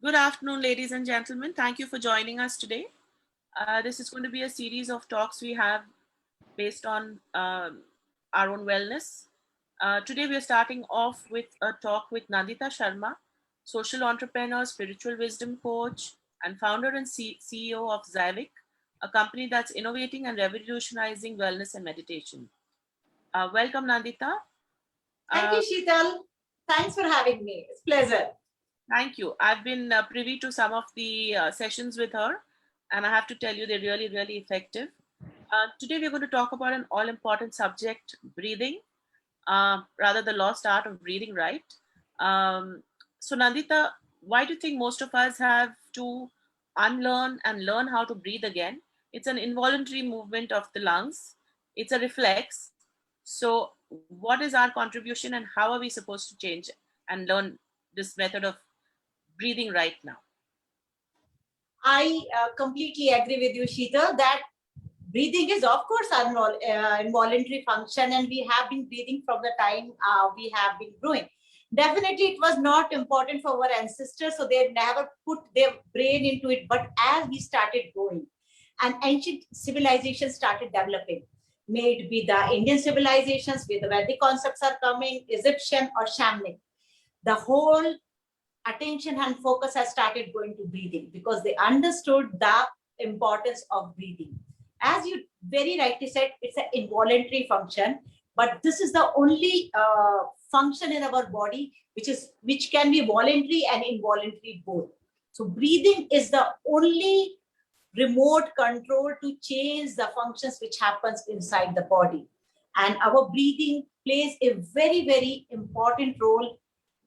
Good afternoon, ladies and gentlemen. Thank you for joining us today. This is going to be a series of talks we have based on our own wellness. Today, we are starting off with a talk with Nandita Sharma, social entrepreneur, spiritual wisdom coach, and founder and CEO of Zyvic, a company that's innovating and revolutionizing wellness and meditation. Welcome, Nandita. Thank you, Sheetal. Thanks for having me. It's a pleasure. Thank you. I've been privy to some of the sessions with her, and I have to tell you, they're really, really effective. Today, we're going to talk about an all important subject, breathing, rather the lost art of breathing right. So, Nandita, why do you think most of us have to unlearn and learn how to breathe again? It's an involuntary movement of the lungs, it's a reflex. So, what is our contribution, and how are we supposed to change and learn this method of breathing right now? I completely agree with you, Sheetal, that breathing is, of course, involuntary function, and we have been breathing from the time we have been growing. Definitely, it was not important for our ancestors, so they never put their brain into it. But as we started growing, and ancient civilizations started developing, may it be the Indian civilizations where the Vedic concepts are coming, Egyptian or Shamanic, the whole attention and focus has started going to breathing because they understood the importance of breathing. As you very rightly said, it's an involuntary function, but this is the only function in our body which can be voluntary and involuntary both. So breathing is the only remote control to change the functions which happens inside the body, and our breathing plays a very, very important role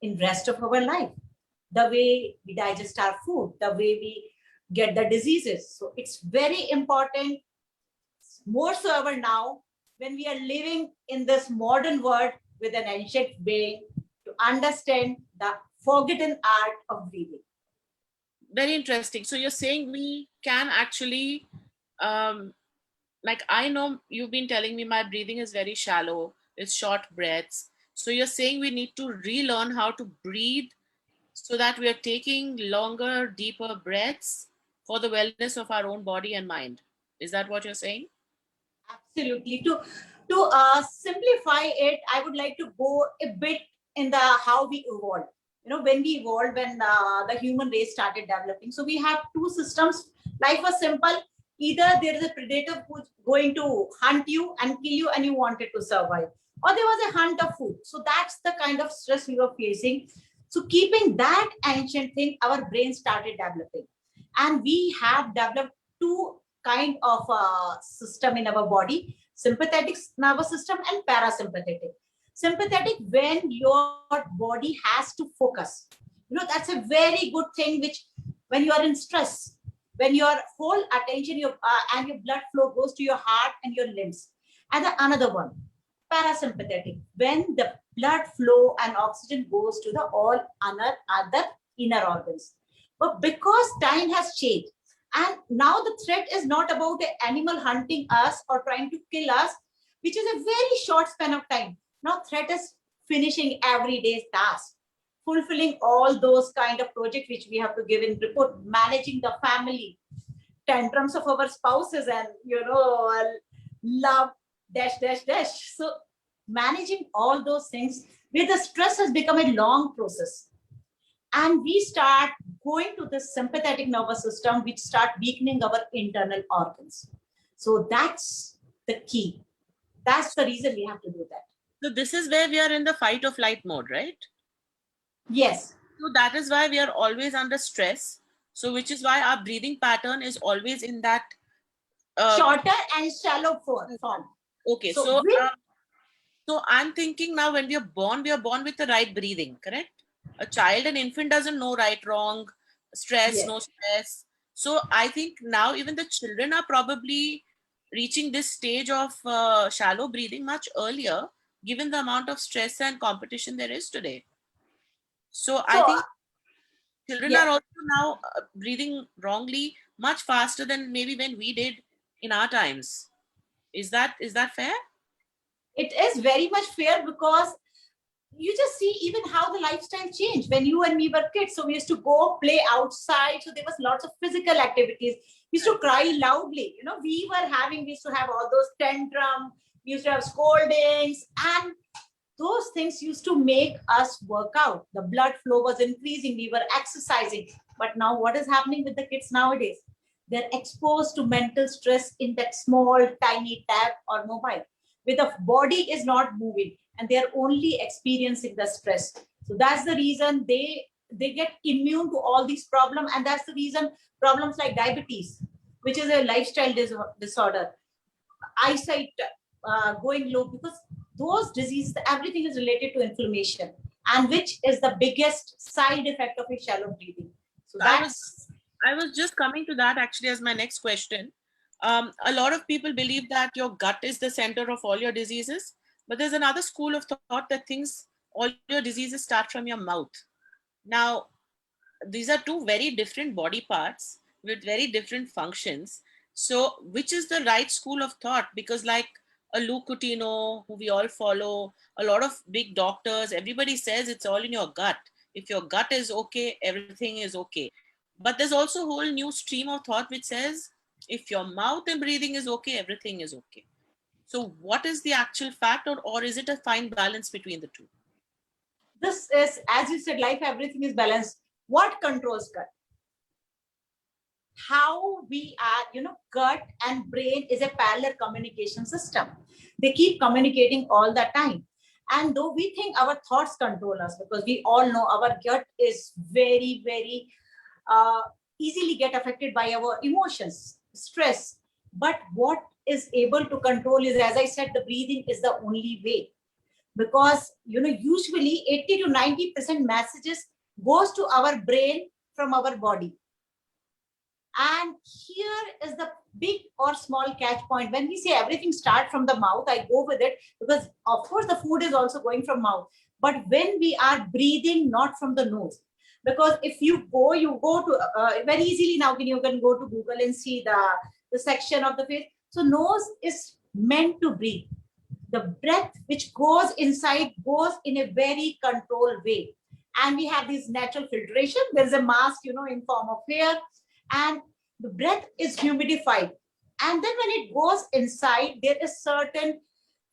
in rest of our life, the way we digest our food, the way we get the diseases. So it's very important, more so ever now, when we are living in this modern world with an ancient being, to understand the forgotten art of breathing. Very interesting. So you're saying we can actually, like I know you've been telling me my breathing is very shallow, it's short breaths. So you're saying we need to relearn how to breathe so that we are taking longer, deeper breaths for the wellness of our own body and mind. Is that what you're saying? Absolutely. To simplify it, I would like to go a bit in the how we evolved. When we evolved, when the human race started developing, so we have two systems. Life was simple. Either there is a predator who's going to hunt you and kill you, and you wanted to survive, or there was a hunt of food. So that's the kind of stress we were facing. So keeping that ancient thing, our brain started developing, and we have developed two kind of system in our body: sympathetic nervous system and parasympathetic. Sympathetic, when your body has to focus, that's a very good thing, which when you are in stress, when your whole attention and your blood flow goes to your heart and your limbs. And the another one, parasympathetic, when the blood flow and oxygen goes to the all other inner organs. But because time has changed, and now the threat is not about the animal hunting us or trying to kill us, which is a very short span of time. Now threat is finishing everyday tasks, fulfilling all those kind of projects which we have to give in report, managing the family, tantrums of our spouses, and love dash dash dash. So managing all those things, where the stress has become a long process, and we start going to the sympathetic nervous system, which start weakening our internal organs. So that's the key. That's the reason we have to do that. So this is where we are in the fight or flight mode, right? Yes. So that is why we are always under stress. So which is why our breathing pattern is always in that shorter and shallow form. Okay, so I'm thinking now, when we are born with the right breathing, correct? A child, an infant doesn't know right, wrong, stress, yes. No stress. So I think now even the children are probably reaching this stage of shallow breathing much earlier, given the amount of stress and competition there is today. So I think children are also now breathing wrongly much faster than maybe when we did in our times. Is that fair? It is very much fair, because you just see even how the lifestyle changed when you and me were kids. So we used to go play outside. So there was lots of physical activities. We used to cry loudly. We used to have all those tantrum. We used to have scoldings, and those things used to make us work out. The blood flow was increasing. We were exercising. But now what is happening with the kids nowadays? They're exposed to mental stress in that small, tiny tab or mobile, where the body is not moving and they're only experiencing the stress. So that's the reason they get immune to all these problems. And that's the reason problems like diabetes, which is a lifestyle disorder, eyesight going low, because those diseases, everything is related to inflammation, and which is the biggest side effect of a shallow breathing. So I was just coming to that actually as my next question. A lot of people believe that your gut is the center of all your diseases, but there's another school of thought that thinks all your diseases start from your mouth. Now, these are two very different body parts with very different functions. So, which is the right school of thought? Because, like a Lou Cutino, who we all follow, a lot of big doctors, everybody says it's all in your gut. If your gut is okay, everything is okay. But there's also a whole new stream of thought which says if your mouth and breathing is okay, everything is okay. So, what is the actual fact, or is it a fine balance between the two? this is, as you said, life, everything is balanced. What controls gut? How we are, gut and brain is a parallel communication system. They keep communicating all the time. And though we think our thoughts control us, because we all know our gut is very, very easily get affected by our emotions, stress. But what is able to control is, as I said, the breathing is the only way. Because, usually 80 to 90% messages goes to our brain from our body. And here is the big or small catch point. When we say everything starts from the mouth, I go with it because, of course, the food is also going from mouth. But when we are breathing, not from the nose, because if you go to very easily now, you can go to Google and see the section of the face. So nose is meant to breathe. The breath which goes inside goes in a very controlled way. And we have this natural filtration. There's a mask, in form of air, and the breath is humidified. And then when it goes inside, there is certain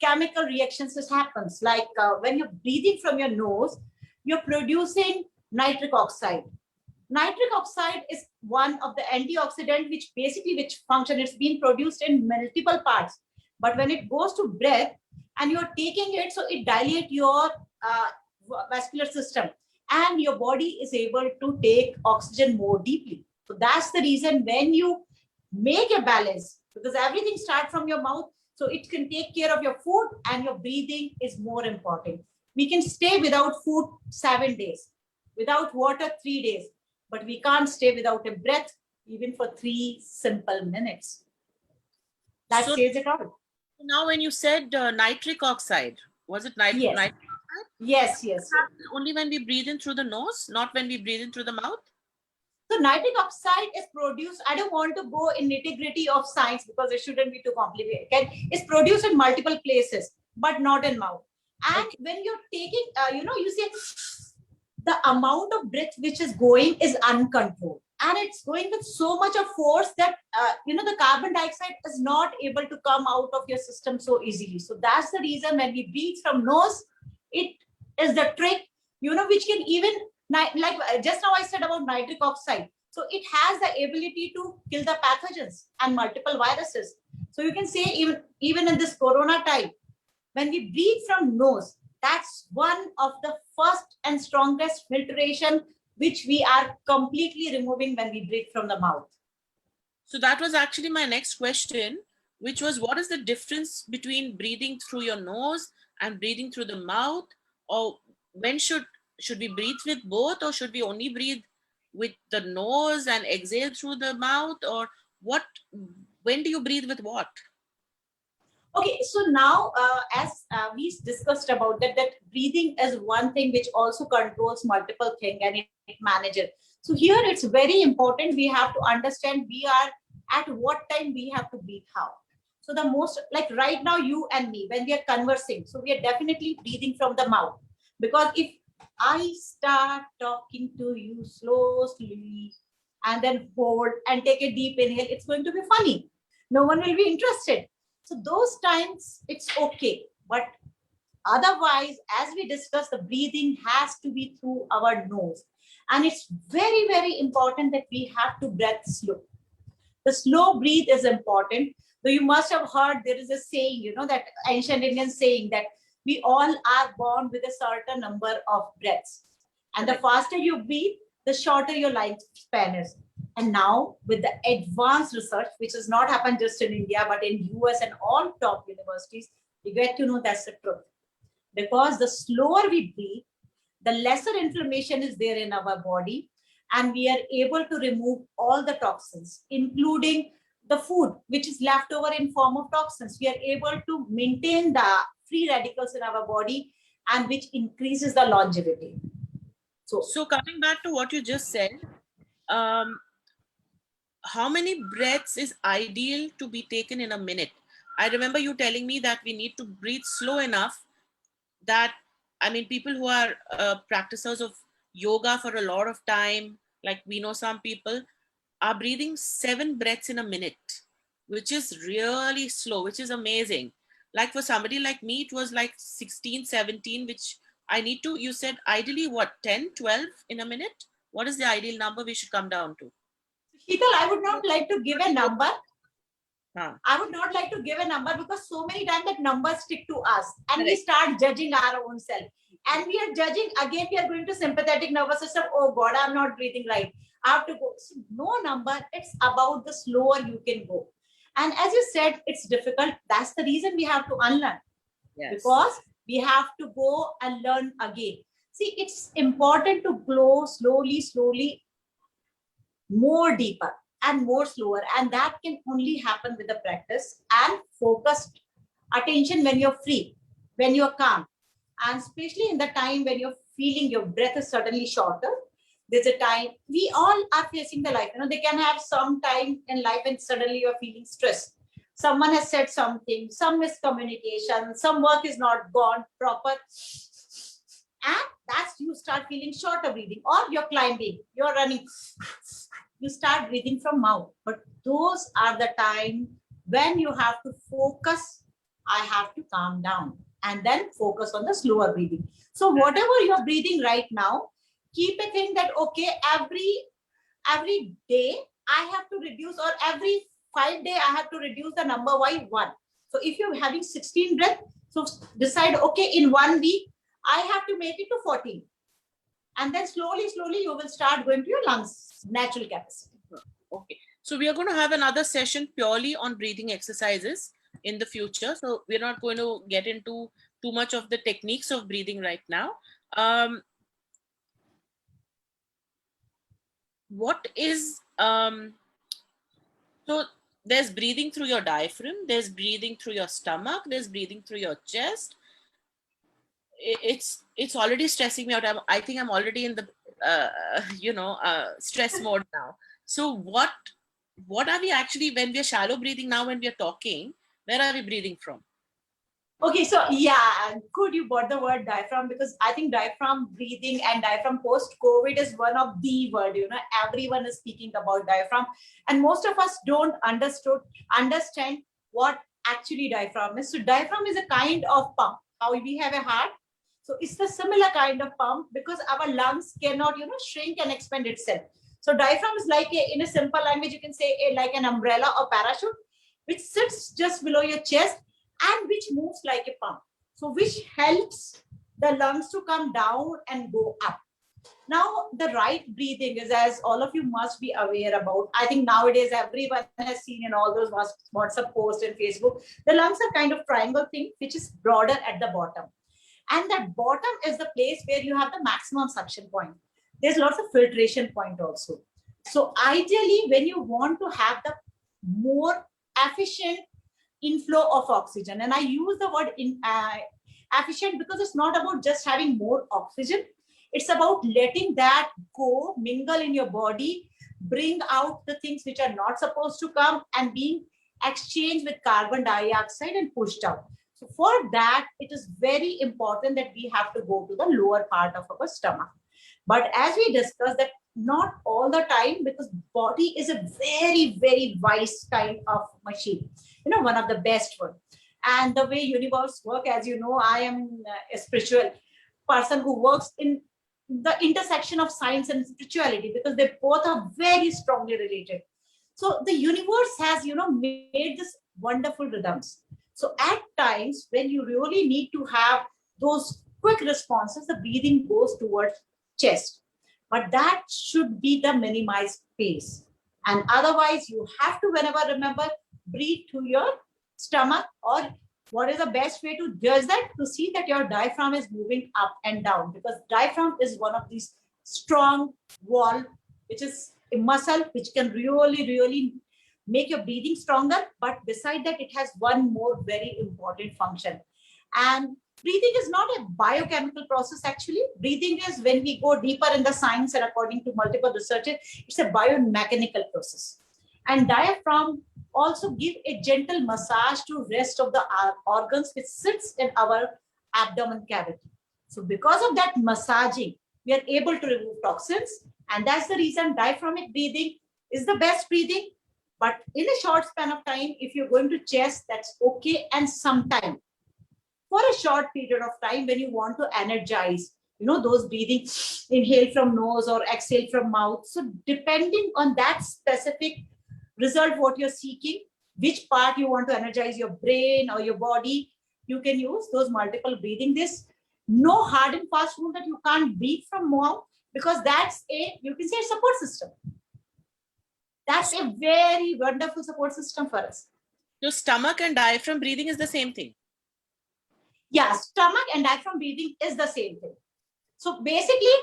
chemical reactions that happens. Like when you're breathing from your nose, you're producing nitric oxide. Nitric oxide is one of the antioxidant which function. It's been produced in multiple parts. But when it goes to breath and you're taking it, so it dilates your vascular system, and your body is able to take oxygen more deeply. So that's the reason when you make a balance, because everything starts from your mouth, so it can take care of your food, and your breathing is more important. We can stay without food 7 days, without water 3 days, but we can't stay without a breath even for 3 simple minutes. That says it all. Now, when you said nitric oxide, was it nitric oxide? Yes. Only when we breathe in through the nose, not when we breathe in through the mouth? So nitric oxide is produced, I don't want to go in nitty-gritty of science because it shouldn't be too complicated. It's produced in multiple places, but not in mouth. And when you're taking, you see the amount of breath which is going is uncontrolled. And it's going with so much of force that, the carbon dioxide is not able to come out of your system so easily. So that's the reason when we breathe from nose, it is the trick, which can even, like just now I said about nitric oxide. So it has the ability to kill the pathogens and multiple viruses. So you can say even in this corona time, when we breathe from nose, that's one of the first and strongest filtration which we are completely removing when we breathe from the mouth. So that was actually my next question, which was, what is the difference between breathing through your nose and breathing through the mouth? Or when should we breathe with both, or should we only breathe with the nose and exhale through the mouth? Or when do you breathe with what? Okay, so now as we discussed about that breathing is one thing which also controls multiple things and it manages. So here it's very important. We have to understand we are at what time we have to breathe how. So the most, like right now, you and me, when we are conversing, so we are definitely breathing from the mouth. Because if I start talking to you slowly and then hold and take a deep inhale, it's going to be funny. No one will be interested. So those times it's okay. But otherwise, as we discussed, the breathing has to be through our nose. And it's very, very important that we have to breathe slow. The slow breathe is important. So you must have heard there is a saying, that ancient Indian saying that we all are born with a certain number of breaths. And the faster you breathe, the shorter your lifespan is. And now with the advanced research, which has not happened just in India, but in US and all top universities, you get to know that's the truth. Because the slower we breathe, the lesser inflammation is there in our body, and we are able to remove all the toxins, including the food which is left over in form of toxins. We are able to maintain the free radicals in our body, and which increases the longevity. So coming back to what you just said, how many breaths is ideal to be taken in a minute? I remember you telling me that we need to breathe slow enough that, I mean, people who are practitioners of yoga for a lot of time, like we know some people, are breathing 7 breaths in a minute, which is really slow, which is amazing. Like for somebody like me, it was like 16, 17, which I need to, you said ideally what, 10, 12 in a minute? What is the ideal number we should come down to? Sheetal, I would not like to give a number. Huh. I would not like to give a number because so many times that numbers stick to us and we start judging our own self. And we are judging, again, we are going to sympathetic nervous system. Oh God, I'm not breathing right. I have to go. So no number, it's about the slower you can go. And as you said, it's difficult. That's the reason we have to unlearn. Yes. Because we have to go and learn again. See, it's important to go slowly, more deeper and more slower, and that can only happen with the practice and focused attention when you're free, when you're calm, and especially in the time when you're feeling your breath is suddenly shorter. There's a time we all are facing the life, they can have some time in life and suddenly you're feeling stressed. Someone has said something, some miscommunication, some work is not gone proper, and that's you start feeling shorter breathing, or you're climbing, you're running, you start breathing from mouth. But those are the time when you have to focus. I have to calm down and then focus on the slower breathing. So whatever you're breathing right now, keep a thing that, okay, every day I have to reduce, or every 5 days I have to reduce the number by 1. So if you're having 16 breath, so decide, okay, in 1 week, I have to make it to 14. And then slowly, you will start going to your lungs, natural capacity. Okay. So we are going to have another session purely on breathing exercises in the future. So we're not going to get into too much of the techniques of breathing right now. What is, so there's breathing through your diaphragm, there's breathing through your stomach, there's breathing through your chest. It's already stressing me out. I think I'm already in the stress mode now. So what are we actually, when we're shallow breathing now, when we're talking, where are we breathing from? Okay, so yeah, good you brought the word diaphragm, because I think diaphragm breathing and diaphragm post-COVID is one of the word, everyone is speaking about diaphragm, and most of us don't understand what actually diaphragm is. So diaphragm is a kind of pump. How we have a heart, so it's the similar kind of pump, because our lungs cannot, shrink and expand itself. So diaphragm is like in a simple language, you can say like an umbrella or parachute, which sits just below your chest and which moves like a pump. So which helps the lungs to come down and go up. Now, the right breathing is, as all of you must be aware about, I think nowadays everyone has seen in all those WhatsApp posts and Facebook, the lungs are kind of triangle thing, which is broader at the bottom. And that bottom is the place where you have the maximum suction point. There's lots of filtration point also. So ideally, when you want to have the more efficient inflow of oxygen, and I use the word efficient because it's not about just having more oxygen. It's about letting that go, mingle in your body, bring out the things which are not supposed to come and being exchanged with carbon dioxide and pushed out. So for that, it is very important that we have to go to the lower part of our stomach. But as we discussed, that not all the time, because body is a very, very wise kind of machine, one of the best one. And the way universe work, as you know, I am a spiritual person who works in the intersection of science and spirituality, because they both are very strongly related. So the universe has, made this wonderful rhythms. So at times when you really need to have those quick responses, the breathing goes towards chest. But that should be the minimized pace. And otherwise, you have to, whenever remember, breathe to your stomach, or what is the best way to judge that? To see that your diaphragm is moving up and down, because diaphragm is one of these strong wall, which is a muscle which can really, really make your breathing stronger. But beside that, it has one more very important function. And breathing is not a biochemical process. Actually, breathing is, when we go deeper in the science and according to multiple researchers, it's a biomechanical process. And diaphragm also give a gentle massage to rest of the organs which sits in our abdomen cavity. So because of that massaging, we are able to remove toxins. And that's the reason diaphragmatic breathing is the best breathing. But in a short span of time, if you're going to chest, that's okay. And sometime, for a short period of time, when you want to energize, those breathing, inhale from nose or exhale from mouth. So depending on that specific result, what you're seeking, which part you want to energize, your brain or your body, you can use those multiple breathing. This no hard and fast rule that you can't breathe from mouth, because that's you can say, a support system. That's a very wonderful support system for us. So stomach and diaphragm breathing is the same thing? Yeah, stomach and diaphragm breathing is the same thing. So basically,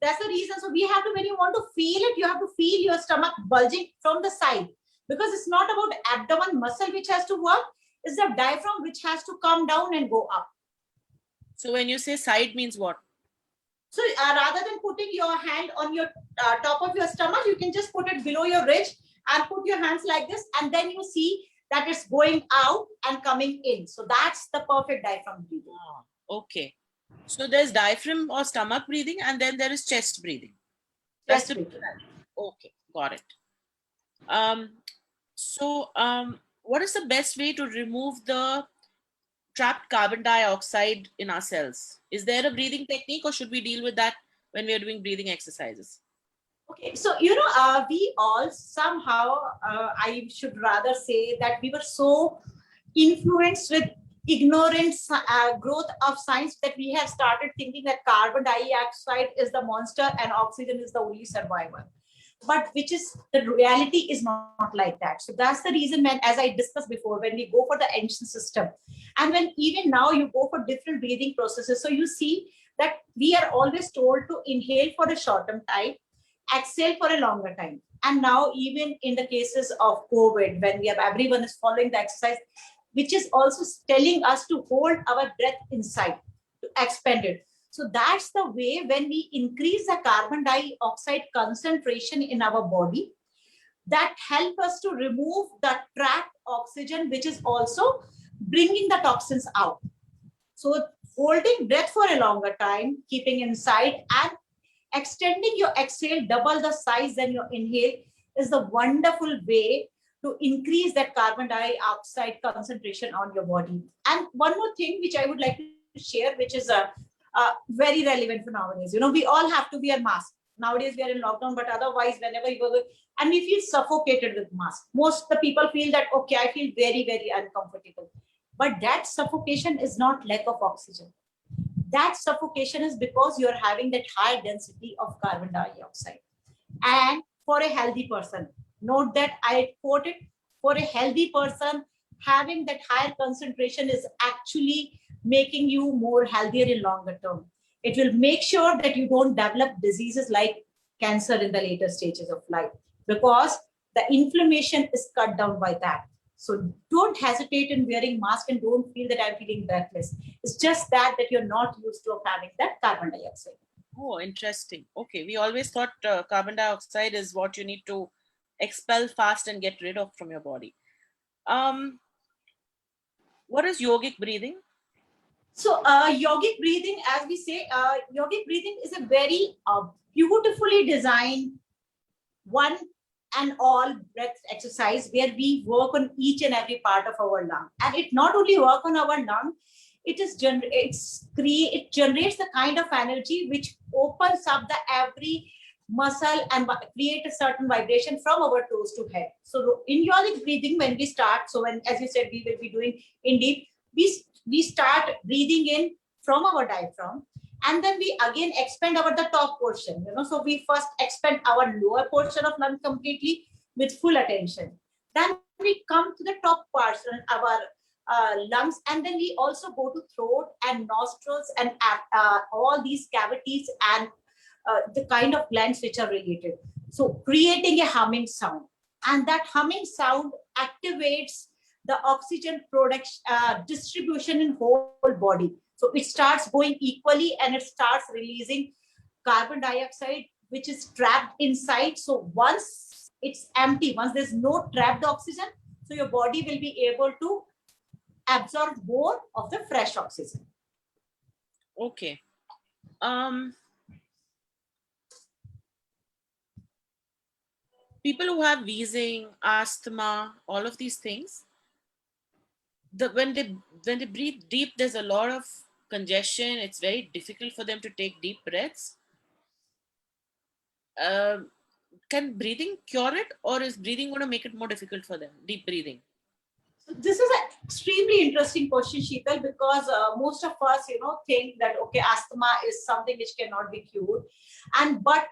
that's the reason. So we have to, when you want to feel it, you have to feel your stomach bulging from the side, because it's not about abdomen muscle which has to work, it's the diaphragm which has to come down and go up. So when you say side, means what? So rather than putting your hand on your top of your stomach, you can just put it below your ridge and put your hands like this, and then you see that it's going out and coming in. So that's the perfect diaphragm breathing. Okay. So there's diaphragm or stomach breathing, and then there is chest breathing. That's Chest breathing. Okay, got it. What is the best way to remove the trapped carbon dioxide in our cells? Is there a breathing technique, or should we deal with that when we are doing breathing exercises? Okay, so we all somehow, I should rather say that we were so influenced with ignorant growth of science that we have started thinking that carbon dioxide is the monster and oxygen is the only survivor. But which is, the reality is not like that. So that's the reason, when, as I discussed before, when we go for the ancient system, and when even now you go for different breathing processes, so you see that we are always told to inhale for a short time, exhale for a longer time. And now even in the cases of COVID, when everyone is following the exercise, which is also telling us to hold our breath inside, to expand it. So that's the way, when we increase the carbon dioxide concentration in our body, that help us to remove the trapped oxygen, which is also bringing the toxins out. So holding breath for a longer time, keeping inside, and extending your exhale double the size than your inhale is the wonderful way to increase that carbon dioxide concentration on your body. And one more thing which I would like to share, which is very relevant for nowadays. We all have to wear masks. Nowadays we are in lockdown, but otherwise whenever you go, and we feel suffocated with mask. Most the people feel that, okay, I feel very, very uncomfortable. But that suffocation is not lack of oxygen. That suffocation is because you're having that high density of carbon dioxide. And for a healthy person, note that I quoted, for a healthy person, having that higher concentration is actually making you more healthier in longer term. It will make sure that you don't develop diseases like cancer in the later stages of life, because the inflammation is cut down by that. So don't hesitate in wearing mask, and don't feel that I'm feeling breathless. It's just that you're not used to having that carbon dioxide. Oh, interesting. Okay, we always thought carbon dioxide is what you need to expel fast and get rid of from your body. What is yogic breathing? So, yogic breathing, as we say, yogic breathing is a very beautifully designed one and all breath exercise where we work on each and every part of our lung. And it not only work on our lung, it generates the kind of energy which opens up the every muscle and create a certain vibration from our toes to head. So in yogic breathing, when we start, so when, as you said, we will be doing in deep, we start breathing in from our diaphragm, and then we again expand our the top portion, so we first expand our lower portion of lung completely with full attention, then we come to the top portion, our lungs, and then we also go to throat and nostrils and all these cavities and the kind of glands which are related, so creating a humming sound, and that humming sound activates the oxygen production distribution in whole body. So it starts going equally and it starts releasing carbon dioxide, which is trapped inside. So once it's empty, once there's no trapped oxygen, so your body will be able to absorb more of the fresh oxygen. Okay. People who have wheezing, asthma, all of these things, when they breathe deep, there's a lot of congestion. It's very difficult for them to take deep breaths. Can breathing cure it, or is breathing going to make it more difficult for them? Deep breathing. So this is an extremely interesting question, Sheetal, because most of us, think that okay, asthma is something which cannot be cured, and but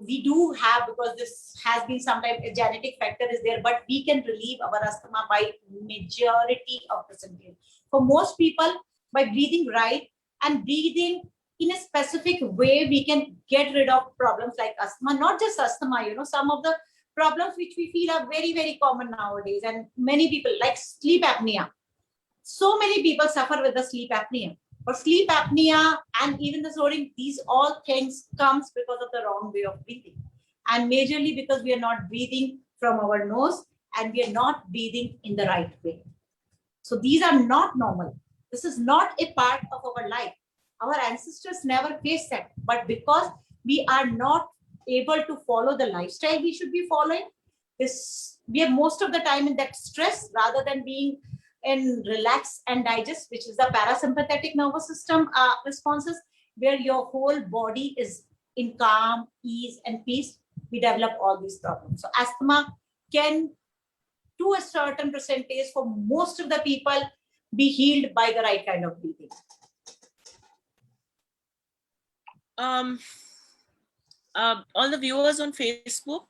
we do have, because this has been sometimes a genetic factor is there, but we can relieve our asthma by majority of percentage. For most people, by breathing right and breathing in a specific way, we can get rid of problems like asthma. Not just asthma, some of the problems which we feel are very, very common nowadays, and many people, like sleep apnea. So many people suffer with the sleep apnea. But sleep apnea and even the snoring, these all things comes because of the wrong way of breathing, and majorly because we are not breathing from our nose and we are not breathing in the right way. So these are not normal. This is not a part of our life. Our ancestors never faced that, but because we are not able to follow the lifestyle we should be following, this we are most of the time in that stress rather than being in relax and digest, which is the parasympathetic nervous system responses, where your whole body is in calm, ease, and peace. We develop all these problems. So asthma can, to a certain percentage, for most of the people, be healed by the right kind of breathing. All the viewers on Facebook,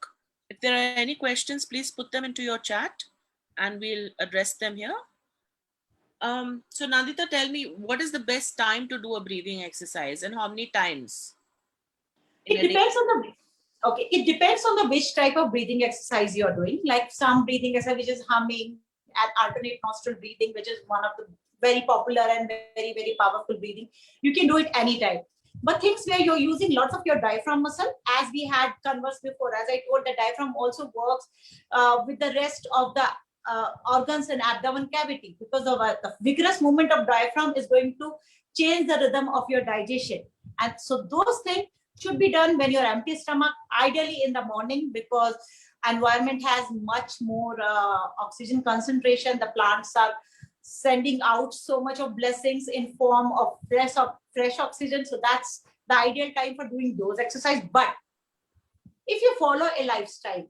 if there are any questions, please put them into your chat and we'll address them here. So Nandita, tell me, what is the best time to do a breathing exercise and how many times? It depends on the it depends on the which type of breathing exercise you're doing. Like some breathing exercise which is humming and alternate nostril breathing, which is one of the very popular and very, very powerful breathing. You can do it anytime. But things where you're using lots of your diaphragm muscle, as we had conversed before, as I told, the diaphragm also works with the rest of the organs and abdomen cavity, because of the vigorous movement of diaphragm is going to change the rhythm of your digestion. And so those things should be done when you're empty stomach, ideally in the morning, because environment has much more oxygen concentration. The plants are sending out so much of blessings in form of fresh oxygen. So that's the ideal time for doing those exercises. But if you follow a lifestyle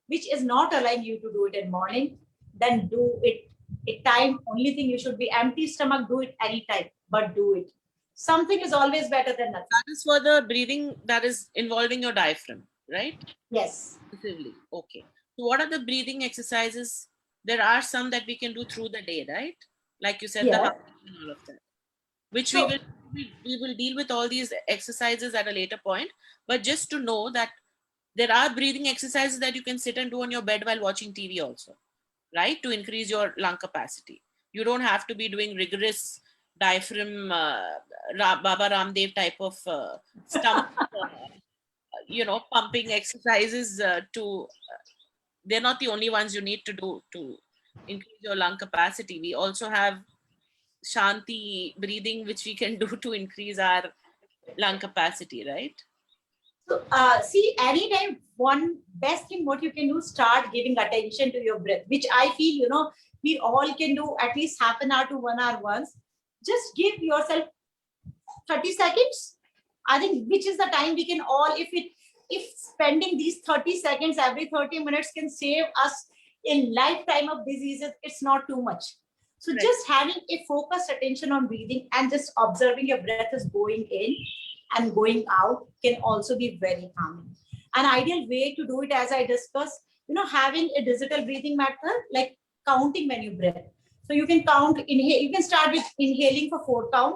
which is not allowing you to do it in morning, then do it a time. Only thing, you should be empty stomach, do it anytime, but do it. Something is always better than nothing. That is for the breathing that is involving your diaphragm, right? Yes. Okay. So what are the breathing exercises? There are some that we can do through the day, right? Like you said, Yeah. the and all of that. Which we will deal with all these exercises at a later point. But just to know that there are breathing exercises that you can sit and do on your bed while watching TV also, right? To increase your lung capacity. You don't have to be doing rigorous diaphragm, Baba Ramdev type of stomach, pumping exercises they're not the only ones you need to do to increase your lung capacity. We also have Shanti breathing, which we can do to increase our lung capacity, right? So, see, anytime, one best thing what you can do, start giving attention to your breath, which I feel, we all can do at least half an hour to 1 hour once. Just give yourself 30 seconds. I think which is the time we can all, if spending these 30 seconds every 30 minutes can save us in lifetime of diseases, it's not too much. So Right. just having a focused attention on breathing and just observing your breath is going in and going out can also be very calming. An ideal way to do it, as I discussed, having a digital breathing method like counting when you breathe. So you can count, inhale, you can start with inhaling for 4 count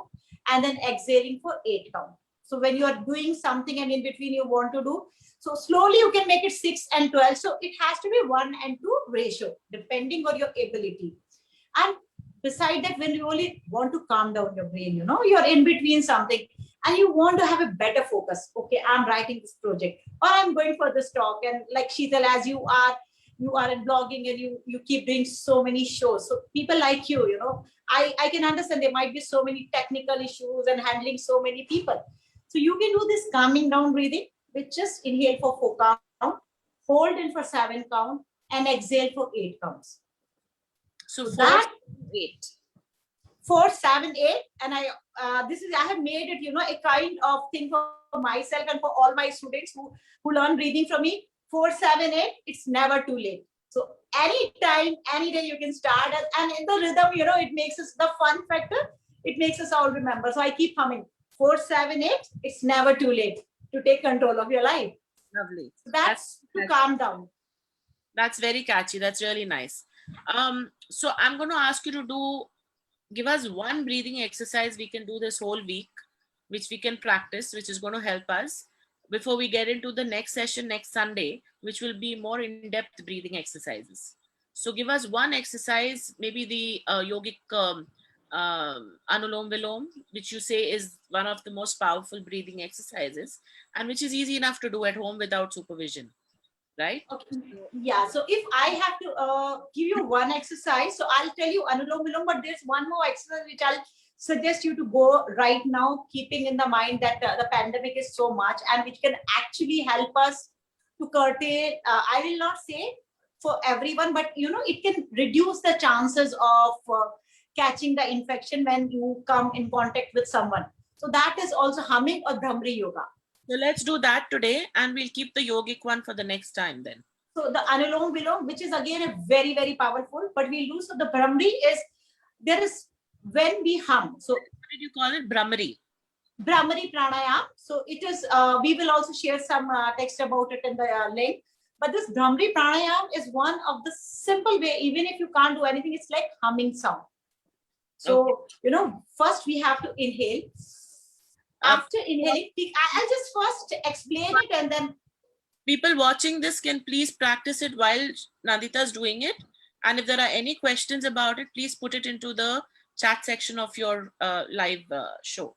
and then exhaling for 8 count. So when you are doing something and in between you want to do, so slowly you can make it 6 and 12. So it has to be 1:2 ratio, depending on your ability. And beside that, when you only want to calm down your brain, you're in between something and you want to have a better focus. Okay, I'm writing this project or I'm going for this talk. And like Sheetal, as you are in blogging and you keep doing so many shows. So people like I can understand there might be so many technical issues and handling so many people. So you can do this calming down breathing, which just inhale for 4 count, hold in for 7 count, and exhale for 8 counts. So that 8. 4, 7, 8, and I have made it a kind of thing for myself and for all my students who learn breathing from me. 4, 7, 8, it's never too late. So anytime, any day you can start, and in the rhythm, it makes us the fun factor. It makes us all remember. So I keep humming 4, 7, 8. It's never too late to take control of your life. Lovely. That's to calm down. That's very catchy. That's really nice. So I'm going to ask you to give us one breathing exercise we can do this whole week, which we can practice, which is going to help us before we get into the next session next Sunday, which will be more in-depth breathing exercises. So give us one exercise, maybe the yogic Anulom Vilom, which you say is one of the most powerful breathing exercises and which is easy enough to do at home without supervision, right? Okay. Yeah. So if I have to give you one exercise, so I'll tell you Anulom Vilom, but there's one more exercise which I'll suggest you to go right now, keeping in the mind that the pandemic is so much and which can actually help us to curtail. I will not say for everyone, but it can reduce the chances of catching the infection when you come in contact with someone. So that is also humming or Bhramari yoga. So let's do that today and we'll keep the yogic one for the next time then. So the Anulom Vilom, which is again a very, very powerful, but we'll do, so the Bhramari is, there is when we hum. So what did you call it? Bhramari. Bhramari pranayam. So it is, we will also share some text about it in the link. But this Bhramari pranayam is one of the simple way, even if you can't do anything, it's like humming sound. So, first we have to inhale. After inhaling, I'll just first explain it and then. People watching this can please practice it while Nandita's doing it. And if there are any questions about it, please put it into the chat section of your live show.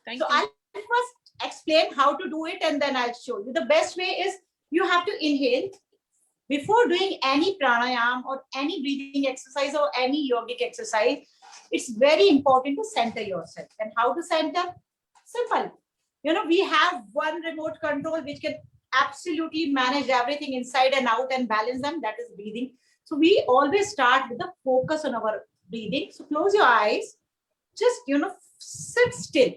Thank you. I'll first explain how to do it and then I'll show you. The best way is you have to inhale. Before doing any pranayam or any breathing exercise or any yogic exercise, it's very important to center yourself. And how to center? Simple. We have one remote control which can absolutely manage everything inside and out and balance them. That is breathing. So we always start with the focus on our breathing. So close your eyes. Just, sit still,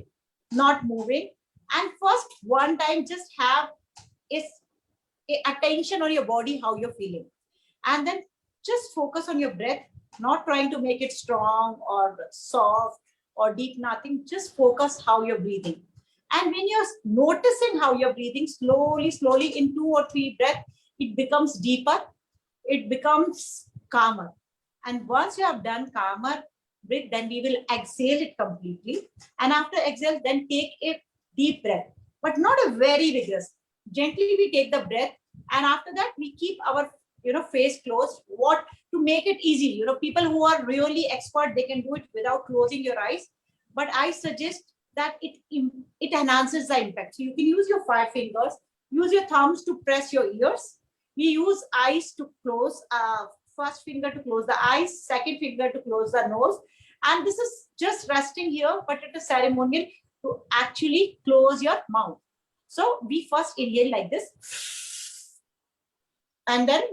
not moving. And first, one time, just have attention on your body, how you're feeling. And then just focus on your breath, not trying to make it strong or soft or deep, nothing. Just focus how you're breathing. And when you're noticing how you're breathing, slowly, slowly in 2 or 3 breaths, it becomes deeper, it becomes calmer. And once you have done calmer breath, then we will exhale it completely. And after exhale, then take a deep breath, but not a very vigorous. Gently we take the breath, and after that we keep our face closed. What to make it easy? People who are really expert, they can do it without closing your eyes. But I suggest that it enhances the impact. So you can use your 5 fingers, use your thumbs to press your ears. We use eyes to close first finger to close the eyes, second finger to close the nose. And this is just resting here, but it is ceremonial to actually close your mouth. So we first inhale like this. And then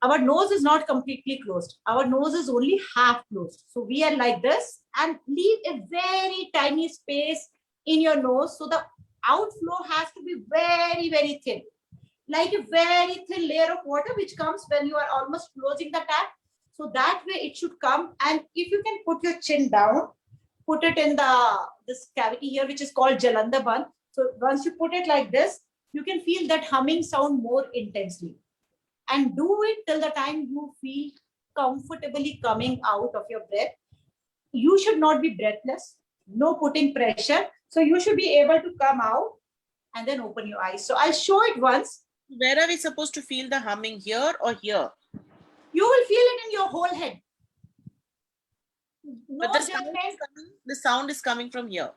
our nose is not completely closed. Our nose is only half closed. So we are like this and leave a very tiny space in your nose. So the outflow has to be very, very thin, like a very thin layer of water, which comes when you are almost closing the tap. So that way it should come. And if you can put your chin down, put it in this cavity here, which is called Jalandhar Bandh. So once you put it like this, you can feel that humming sound more intensely. And do it till the time you feel comfortably coming out of your breath. You should not be breathless, no putting pressure. So you should be able to come out and then open your eyes. So I'll show it once. Where are we supposed to feel the humming, here or here? You will feel it in your whole head. No, But the sound is coming from here.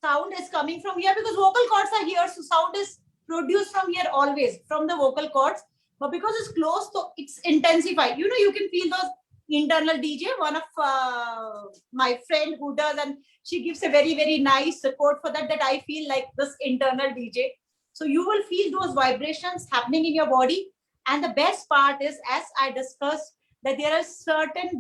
Sound is coming from here because vocal cords are here. So sound is produced from here always, from the vocal cords. But because it's close, so it's intensified. You know, you can feel those internal DJ. One of my friend who does, and she gives a very, very nice support for that, that I feel like this internal DJ. So you will feel those vibrations happening in your body. And the best part is, as I discussed, that there are certain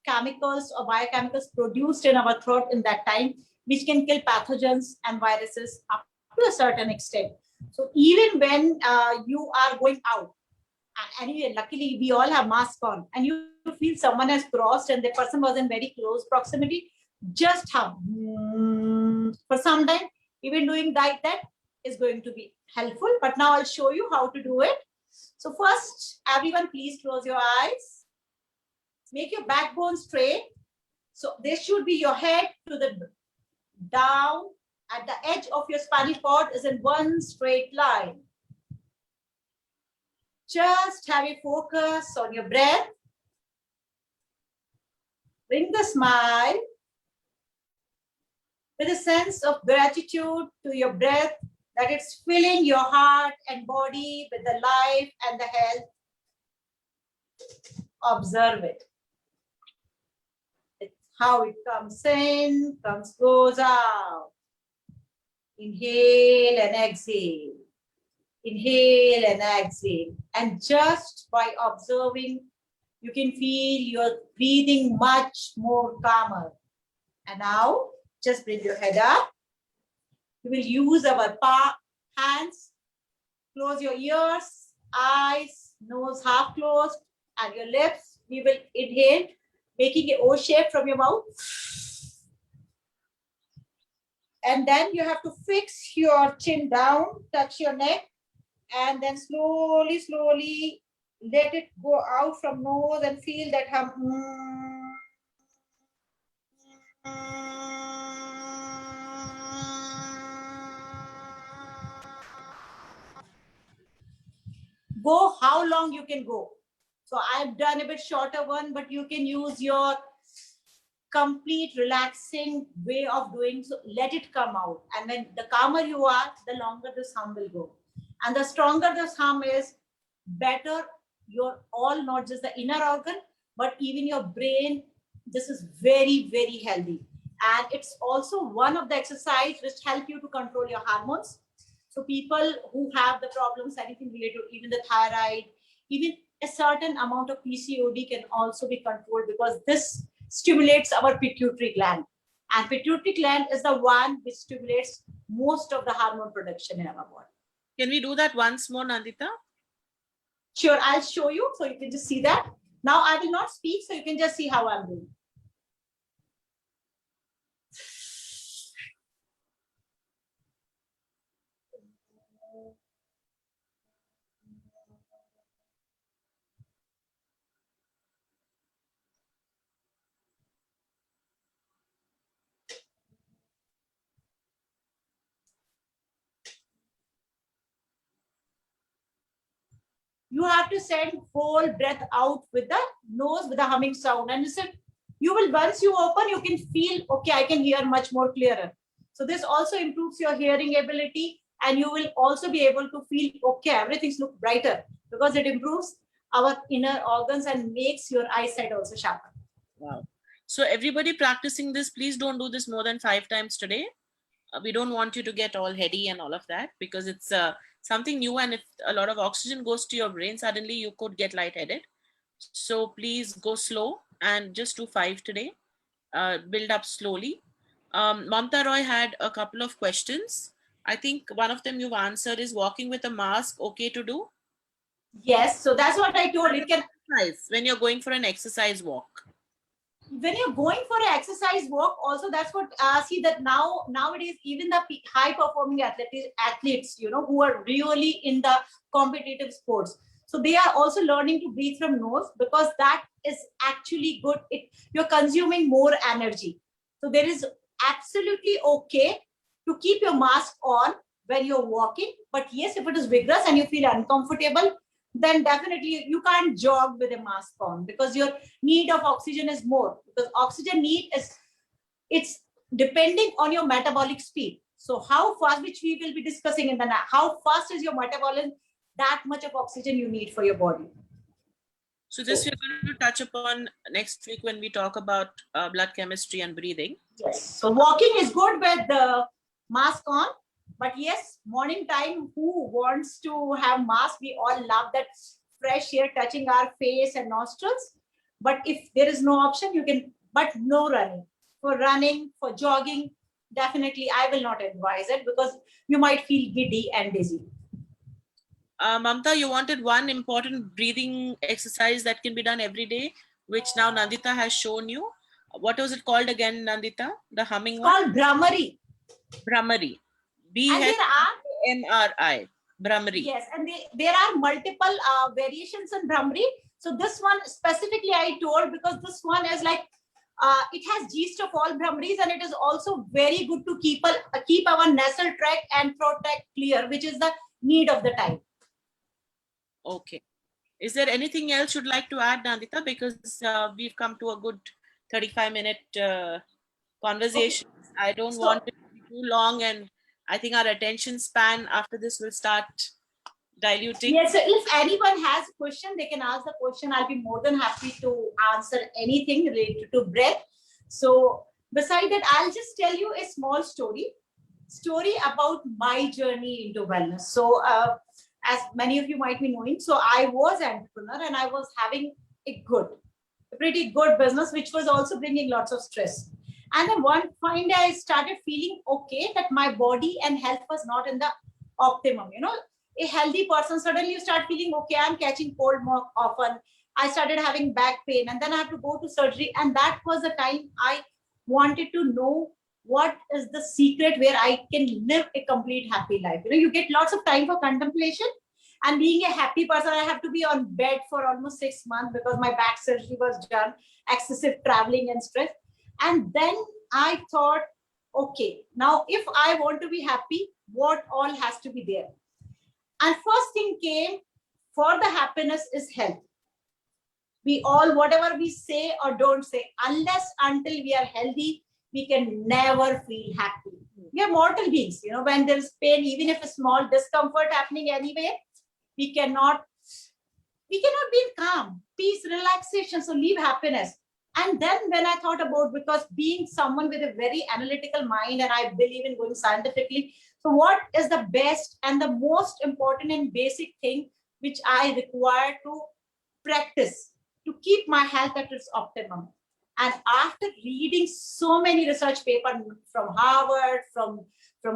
chemicals or biochemicals produced in our throat in that time, which can kill pathogens and viruses up to a certain extent. So even when you are going out, and anyway, luckily we all have masks on, and you feel someone has crossed and the person was in very close proximity, just hum for some time. Even doing that is going to be helpful. But now I'll show you how to do it. So first, everyone, please close your eyes. Make your backbone straight. So this should be your head to the down at the edge of your spinal cord is in one straight line. Just have a focus on your breath. Bring the smile with a sense of gratitude to your breath, that it's filling your heart and body with the life and the health. Observe it. It's how it comes in, goes out. Inhale and exhale. Inhale and exhale. And just by observing, you can feel your breathing much more calmer. And now, just bring your head up. We will use our hands. Close your ears, eyes, nose half closed, and your lips. We will inhale, making an O shape from your mouth. And then you have to fix your chin down, touch your neck, and then slowly, slowly let it go out from nose and feel that hum. Go how long you can go. So I've done a bit shorter one, but you can use your complete relaxing way of doing. So let it come out. And when the calmer you are, the longer this hum will go. And the stronger this hum is, better your all, not just the inner organ, but even your brain. This is very, very healthy. And it's also one of the exercises which help you to control your hormones. So people who have the problems, anything related, even the thyroid, even a certain amount of PCOD can also be controlled, because this stimulates our pituitary gland. And pituitary gland is the one which stimulates most of the hormone production in our body. Can we do that once more, Nandita? Sure, I'll show you so you can just see that. Now I will not speak, so you can just see how I'm doing. You have to send whole breath out with the nose, with the humming sound. And listen, you will, once you open, you can feel, okay, I can hear much more clearer. So this also improves your hearing ability, and you will also be able to feel, okay, everything's look brighter, because it improves our inner organs and makes your eyesight also sharper. Wow. So everybody practicing this, please don't do this more than 5 times today. We don't want you to get all heady and all of that, because it's something new, and if a lot of oxygen goes to your brain, suddenly you could get lightheaded. So please go slow and just do 5 today. Build up slowly. Mamta Roy had a couple of questions. I think one of them you've answered. Is walking with a mask okay to do? Yes, so that's what I told. It can, When you're going for an exercise walk. when you're going for an exercise walk, also that's what see that nowadays even the high performing athletes, you know, who are really in the competitive sports, so they are also learning to breathe from nose, because that is actually good. You're consuming more energy, so there is absolutely okay to keep your mask on when you're walking. But yes, if it is vigorous and you feel uncomfortable, then definitely you can't jog with a mask on, because your need of oxygen is more, because oxygen need is, it's depending on your metabolic speed. So how fast, which we will be discussing in the how fast is your metabolism, that much of oxygen you need for your body. So this we're going to touch upon next week when we talk about blood chemistry and breathing. Yes. So walking is good with the mask on, but yes, morning time, who wants to have mask? We all love that fresh air touching our face and nostrils. But if there is no option, you can, but no running. For running, for jogging, definitely I will not advise it, because you might feel giddy and dizzy. Mamta, you wanted one important breathing exercise that can be done every day, which now Nandita has shown you. What was it called again, Nandita? The humming one? Called Bhramari. Bhramari. B-H-M-R-I. Bhramari. Yes, and there are multiple variations in Bhramari. So this one specifically I told, because this one is like, it has gist of all Bhramaris, and it is also very good to keep our nasal tract and throat tract clear, which is the need of the time. Okay. Is there anything else you'd like to add, Nandita? Because we've come to a good 35-minute conversation. Okay. I don't want it to be too long, and I think our attention span after this will start diluting. Yes, so if anyone has a question, they can ask the question. I'll be more than happy to answer anything related to breath. So beside that, I'll just tell you a small story about my journey into wellness. So as many of you might be knowing, so I was an entrepreneur, and I was having a pretty good business, which was also bringing lots of stress. And then one fine day, I started feeling okay, that my body and health was not in the optimum. You know, a healthy person, suddenly you start feeling okay, I'm catching cold more often. I started having back pain, and then I have to go to surgery. And that was the time I wanted to know what is the secret where I can live a complete happy life. You know, you get lots of time for contemplation. And being a happy person, I have to be on bed for almost 6 months, because my back surgery was done, excessive traveling and stress. And then I thought, okay, now if I want to be happy, what all has to be there? And first thing came, for the happiness is health. We all, whatever we say or don't say, unless until we are healthy, we can never feel happy. We are mortal beings. You know, when there is pain, even if a small discomfort happening anyway, we cannot be in calm, peace, relaxation. So leave happiness. And then when I thought about, because being someone with a very analytical mind, and I believe in going scientifically, so what is the best and the most important and basic thing which I require to practice to keep my health at its optimum? And after reading so many research papers from Harvard, from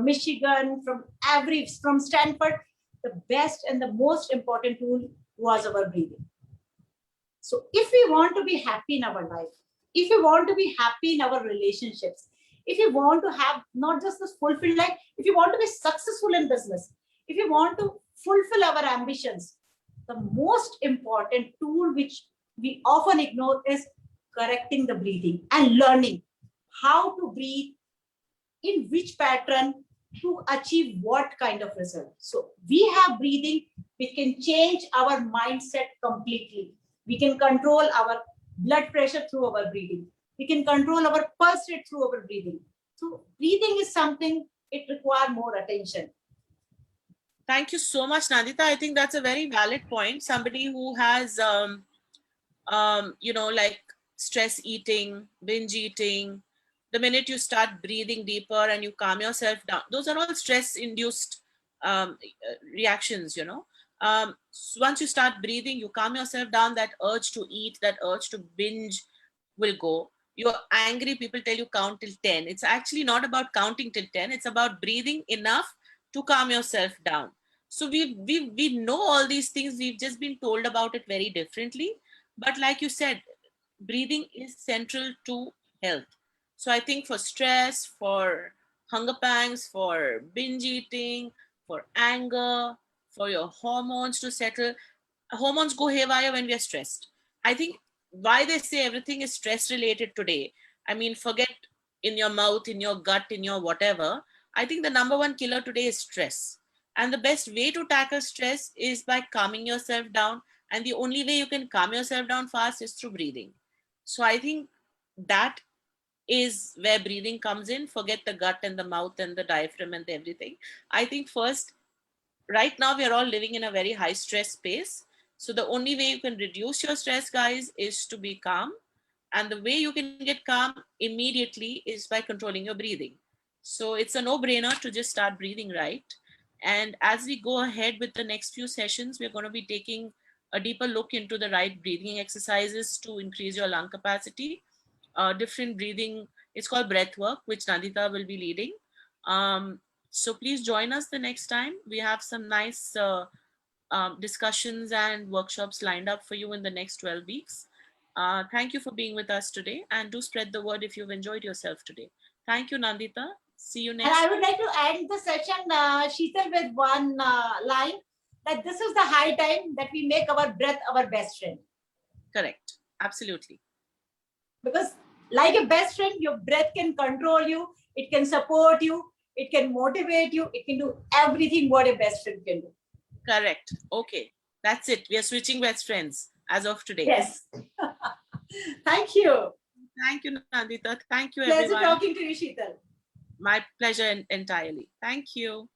Michigan, from Stanford, the best and the most important tool was our breathing. So if we want to be happy in our life, if we want to be happy in our relationships, if you want to have not just this fulfilled life, if you want to be successful in business, if you want to fulfill our ambitions, the most important tool which we often ignore is correcting the breathing and learning how to breathe, in which pattern, to achieve what kind of result. So we have breathing, we can change our mindset completely. We can control our blood pressure through our breathing. We can control our pulse rate through our breathing. So breathing is something, it requires more attention. Thank you so much, Nandita. I think that's a very valid point. Somebody who has, like stress eating, binge eating, the minute you start breathing deeper and you calm yourself down, those are all stress induced reactions, once you start breathing, you calm yourself down, that urge to eat, that urge to binge will go. You're angry, people tell you count till 10. It's actually not about counting till 10, it's about breathing enough to calm yourself down. So we know all these things, we've just been told about it very differently. But like you said, breathing is central to health. So I think for stress, for hunger pangs, for binge eating, for anger, for your hormones to settle, hormones go haywire when we are stressed. I think why they say everything is stress related today. I mean, forget in your mouth, in your gut, in your whatever. I think the number one killer today is stress. And the best way to tackle stress is by calming yourself down. And the only way you can calm yourself down fast is through breathing. So I think that is where breathing comes in. Forget the gut and the mouth and the diaphragm and everything. I think first, right now we are all living in a very high stress space. So the only way you can reduce your stress, guys, is to be calm. And the way you can get calm immediately is by controlling your breathing. So it's a no-brainer to just start breathing right. And as we go ahead with the next few sessions, we're going to be taking a deeper look into the right breathing exercises to increase your lung capacity. Different breathing, it's called breath work, which Nandita will be leading. So please join us the next time. We have some nice discussions and workshops lined up for you in the next 12 weeks. Thank you for being with us today, and do spread the word if you've enjoyed yourself today. Thank you, Nandita. See you And next. I would like to end the session, Sheetal, with one line that this is the high time that we make our breath our best friend. Correct. Absolutely. Because, like a best friend, your breath can control you, it can support you, it can motivate you, it can do everything what a best friend can do. Correct. Okay. That's it. We are switching best friends as of today. Yes. Thank you. Thank you, Nandita. Thank you, Pleasure everyone. talking to you, Sheetal. My pleasure entirely. Thank you.